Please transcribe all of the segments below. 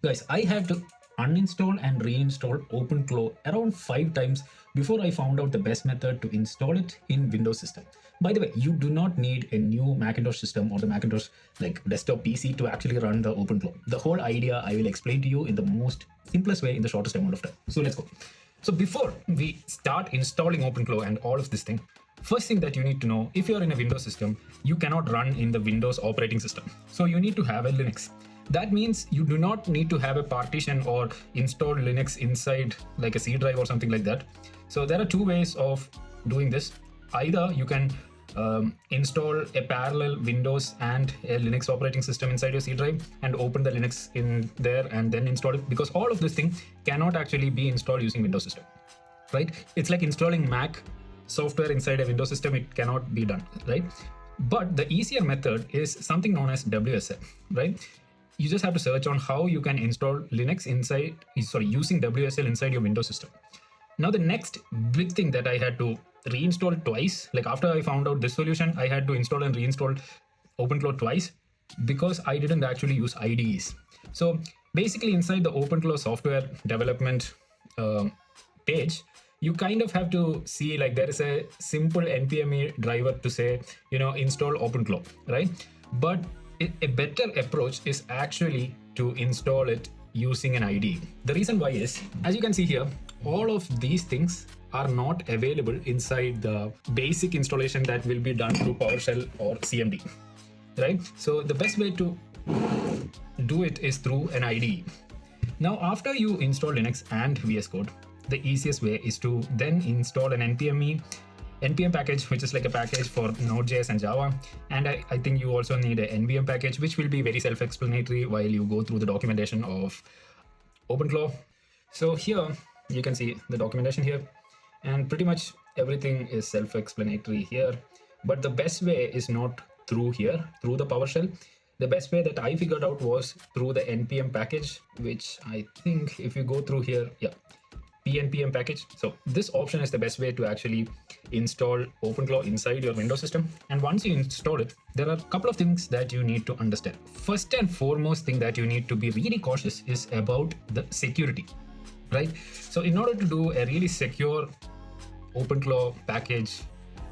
Guys, I had to uninstall and reinstall OpenClaw around 5 times before I found out the best method to install it in Windows system. By the way, you do not need a new Macintosh system or the Macintosh like desktop PC to actually run the OpenClaw. The whole idea I will explain to you in the most simplest way in the shortest amount of time. So let's go. So before we start installing OpenClaw and all of this thing, first thing that you need to know, if you're in a Windows system, you cannot run in the Windows operating system. So you need to have a Linux. That means you do not need to have a partition or install Linux inside like a C drive or something like that. So there are two ways of doing this. Either you can install a parallel Windows and a Linux operating system inside your C drive and open the Linux in there and then install it, because all of this thing cannot actually be installed using Windows system, right? It's like installing Mac software inside a Windows system. It cannot be done, right? But the easier method is something known as WSL, right? You just have to search on how you can install Linux using WSL inside your Windows system. Now, the next big thing that I had to reinstall twice, like after I found out this solution, I had to install and reinstall OpenClaw twice because I didn't actually use IDEs. So basically inside the OpenClaw software development page, you kind of have to see like there is a simple npm driver to say, install OpenClaw, right? But a better approach is actually to install it using an IDE. The reason why is, as you can see here, all of these things are not available inside the basic installation that will be done through PowerShell or CMD, right? So the best way to do it is through an IDE. Now, after you install Linux and VS Code, the easiest way is to then install an npm package, which is like a package for Node.js and Java. And I think you also need a nvm package, which will be very self-explanatory while you go through the documentation of OpenClaw. So here you can see the documentation here, and pretty much everything is self-explanatory here. But the best way is not through here, through the PowerShell. The best way that I figured out was through the npm package, which I think if you go through here, yeah, npm package. So this option is the best way to actually install OpenClaw inside your Windows system. And once you install it, there are a couple of things that you need to understand. First and foremost thing that you need to be really cautious is about the security, right? So in order to do a really secure OpenClaw package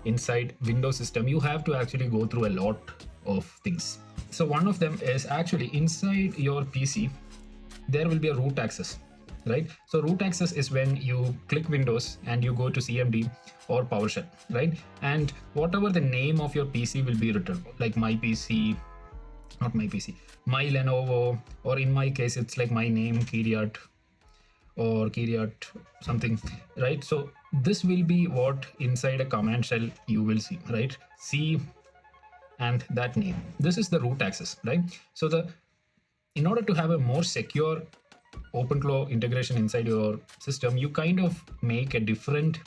inside Windows system, you have to actually go through a lot of things. So one of them is actually inside your PC, there will be a root access, right? So root access is when you click Windows and you go to CMD or PowerShell, right? And whatever the name of your PC will be written, like my PC, not my PC, my Lenovo, or in my case, it's like my name, Kiryat, or Kiryat something, right? So this will be what inside a command shell you will see, right? C and that name. This is the root access, right? So in order to have a more secure OpenClaw integration inside your system, you kind of make a different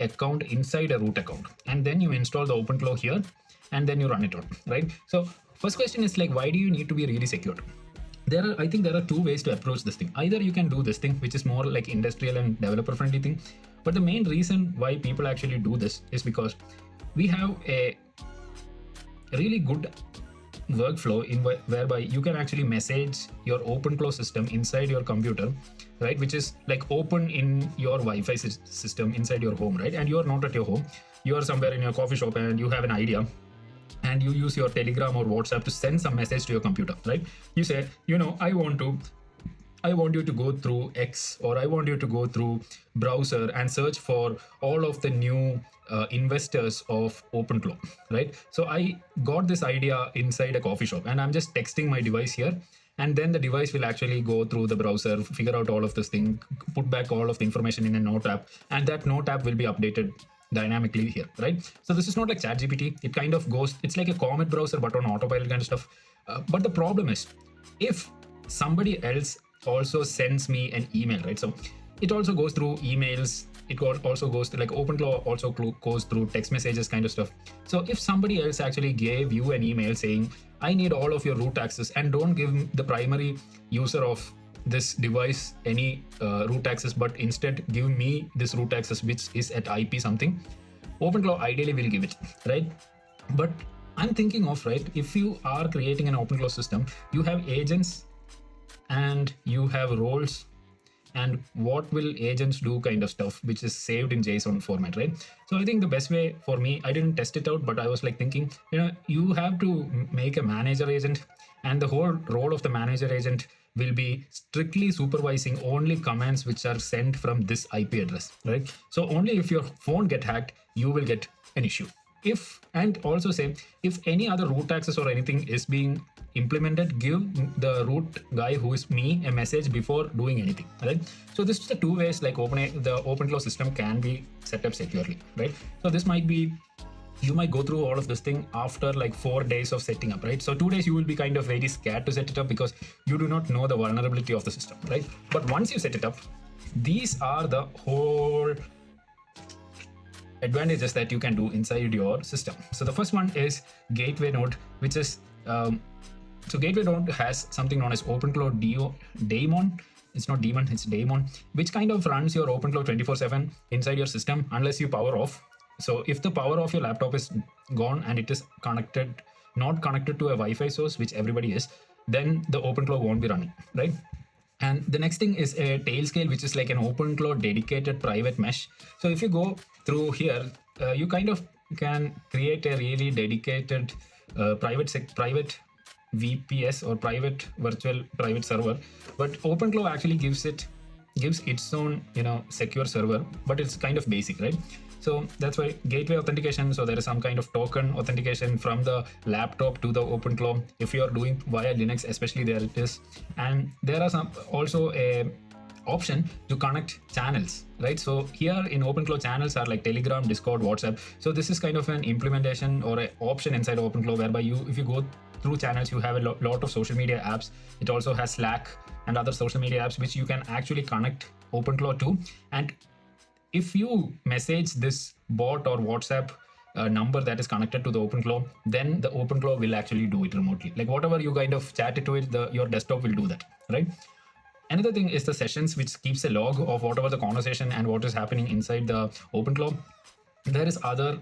account inside a root account, and then you install the OpenClaw here, and then you run it on, right? So first question is like, why do you need to be really secured? I think there are two ways to approach this thing. Either you can do this thing, which is more like industrial and developer friendly thing, but the main reason why people actually do this is because we have a really good workflow whereby you can actually message your OpenClaw system inside your computer, right? Which is like open in your Wi-Fi system inside your home, right? And you are not at your home, you are somewhere in your coffee shop and you have an idea, and you use your Telegram or WhatsApp to send some message to your computer, right? You say, I want you to go through X, or I want you to go through browser and search for all of the new investors of OpenClaw, right? So I got this idea inside a coffee shop, and I'm just texting my device here, and then the device will actually go through the browser, figure out all of this thing, put back all of the information in a note app, and that note app will be updated dynamically here, right? So this is not like ChatGPT. It kind of goes, it's like a Comet browser, but on autopilot kind of stuff. But the problem is, if somebody else also sends me an email, right? So it also goes through emails. It also goes to like OpenClaw also goes through text messages kind of stuff. So if somebody else actually gave you an email saying, I need all of your root access, and don't give the primary user of this device any root access, but instead give me this root access, which is at IP something, OpenClaw ideally will give it, right? But I'm thinking of, right, if you are creating an OpenClaw system, you have agents and you have roles and what will agents do kind of stuff, which is saved in JSON format, right? So I think the best way for me, I didn't test it out, but I was like thinking, you have to make a manager agent, and the whole role of the manager agent will be strictly supervising only commands which are sent from this IP address, right? So only if your phone get hacked, you will get an issue. If, and also say, if any other root access or anything is being implemented, give the root guy, who is me, a message before doing anything, right? So this is the two ways like the OpenClaw system can be set up securely, right? So this might be, you might go through all of this thing after like 4 days of setting up, right? So 2 days you will be kind of very scared to set it up because you do not know the vulnerability of the system, right? But once you set it up, these are the whole advantages that you can do inside your system. So the first one is gateway node, which is so gateway node has something known as OpenClaw daemon. It's not daemon, it's daemon, which kind of runs your OpenClaw 24/7 inside your system unless you power off. So if the power of your laptop is gone and it is not connected to a Wi-Fi source, which everybody is, then the OpenClaw won't be running, right? And the next thing is a Tailscale, which is like an OpenClaw dedicated private mesh. So if you go through here, you kind of can create a really dedicated private VPS or private virtual private server. But OpenClaw actually gives its own secure server, but it's kind of basic, right? So that's why gateway authentication. So there is some kind of token authentication from the laptop to the OpenClaw. If you are doing via Linux, especially, there it is. And there are some also a option to connect channels, right? So here in OpenClaw, channels are like Telegram, Discord, WhatsApp. So this is kind of an implementation or an option inside OpenClaw whereby if you go through channels, you have a lot of social media apps. It also has Slack and other social media apps which you can actually connect OpenClaw to. And if you message this bot or WhatsApp number that is connected to the OpenClaw, then the OpenClaw will actually do it remotely. Like whatever you kind of chat it to it, your desktop will do that, right? Another thing is the sessions, which keeps a log of whatever the conversation and what is happening inside the OpenClaw. There is other